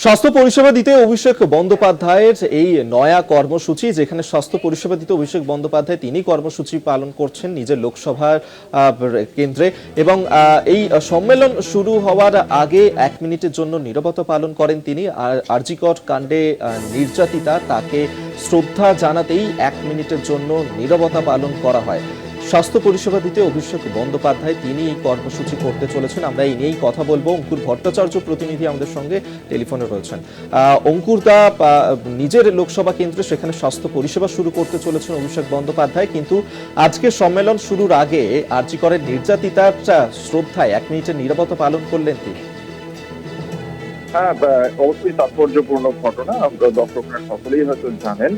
স্বাস্থ্য পরিষেবা দিতে অভিষেক বন্দ্যোপাধ্যায়ের এই নয়া কর্মসূচি, যেখানে স্বাস্থ্য পরিষেবা দিতে অভিষেক বন্দ্যোপাধ্যায় তিনি কর্মসূচি পালন করছেন নিজের লোকসভার কেন্দ্রে। এবং এই সম্মেলন শুরু হওয়ার আগে 1 মিনিটের জন্য নীরবতা পালন করেন তিনি। আরজিকর কাণ্ডে নির্যাতিতা তাকে শ্রদ্ধা জানাতেই 1 মিনিটের জন্য নীরবতা পালন করা হয়। স্বাস্থ্য পরিষেবা দিতে অভিষেক বন্দ্যোপাধ্যায় তিনি এই কর্মসূচি করতে চলেছেন। আমরা এই নিয়েই কথা বলবো। অঙ্কুর ভট্টাচার্য প্রতিনিধি আমাদের সঙ্গে টেলিফোনে রয়েছেন। অঙ্কুর দা, নিজের লোকসভা কেন্দ্রে সেখানে স্বাস্থ্য পরিষেবা শুরু করতে চলেছেন অভিষেক বন্দ্যোপাধ্যায়, কিন্তু আজকে সম্মেলন শুরুর আগে আরজিকরের নির্যাতিতার শ্রদ্ধায় 1 মিনিটের নীরবতা পালন করলেন তিনি। হ্যাঁ, অবশ্যই তাৎপর্যপূর্ণ ঘটনা। দর্শকরা সকলেই হয়তো জানেন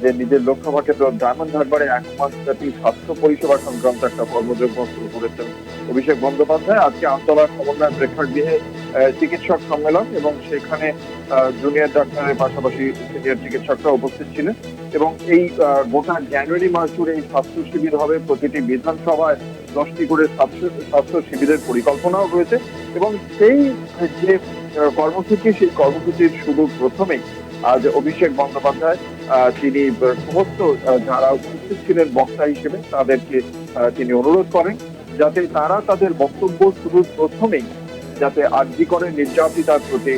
যে নিজের লোকসভা কেন্দ্র ডায়মন্ড হারবারে 1 মাসব্যাপী স্বাস্থ্য পরিষেবা সংক্রান্ত একটা কর্মযজ্ঞ শুরু করেছেন অভিষেক বন্দ্যোপাধ্যায়। আজকে আমতলা সমন্বয় প্রেক্ষাগৃহে চিকিৎসক সম্মেলন, এবং সেখানে জুনিয়র ডাক্তারের পাশাপাশি সিনিয়র চিকিৎসকরা উপস্থিত ছিলেন। এবং এই গোটা জানুয়ারি মাস জুড়ে এই স্বাস্থ্য শিবির হবে। প্রতিটি বিধানসভায় 10টি করে স্বাস্থ্য শিবিরের পরিকল্পনাও রয়েছে। এবং সেই যে কর্মসূচি, সেই কর্মসূচির শুরু প্রথমেই আজ অভিষেক বন্দ্যোপাধ্যায় তিনি সমস্ত যারা উপস্থিত ছিলেন বক্তা হিসেবে তাদেরকে তিনি অনুরোধ করেন যাতে তারা তাদের বক্তব্য শুরুর প্রথমেই যাতে আরজিকরের নির্যাতিতার প্রতি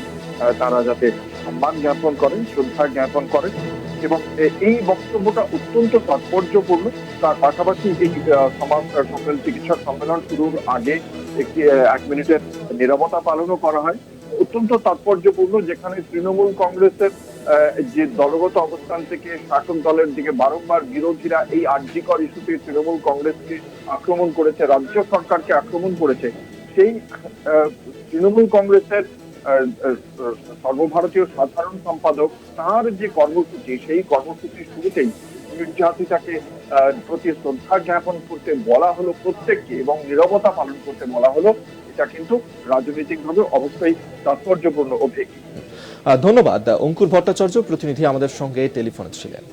তারা যাতে সম্মান জ্ঞাপন করেন, শ্রদ্ধা জ্ঞাপন করেন। এবং এই বক্তব্যটা অত্যন্ত তাৎপর্যপূর্ণ। তার পাশাপাশি এই চিকিৎসক সম্মেলন শুরুর আগে একটি 1 মিনিটের নীরবতা পালনও করা হয়। অত্যন্ত তাৎপর্যপূর্ণ, যেখানে তৃণমূল কংগ্রেসের যে দলগত অবস্থান থেকে শাসক দলের দিকে বারংবার বিরোধীরা এই আরজিকর ইস্যুতে তৃণমূল কংগ্রেসকে আক্রমণ করেছে, রাজ্য সরকারকে আক্রমণ করেছে। সেই তৃণমূল কংগ্রেসের সর্বভারতীয় সাধারণ সম্পাদক তার যে কর্মসূচি, সেই কর্মসূচির শুরুতেই নির্যাতিতাকে প্রতি শ্রদ্ধা জ্ঞাপন করতে বলা হলো প্রত্যেককে, এবং নীরবতা পালন করতে বলা হলো। এটা কিন্তু রাজনৈতিকভাবে অবশ্যই তাৎপর্যপূর্ণ অভিযোগ। ধন্যবাদ। অঙ্কুর ভট্টাচার্য প্রতিনিধি আমাদের সঙ্গে টেলিফোনে ছিলেন।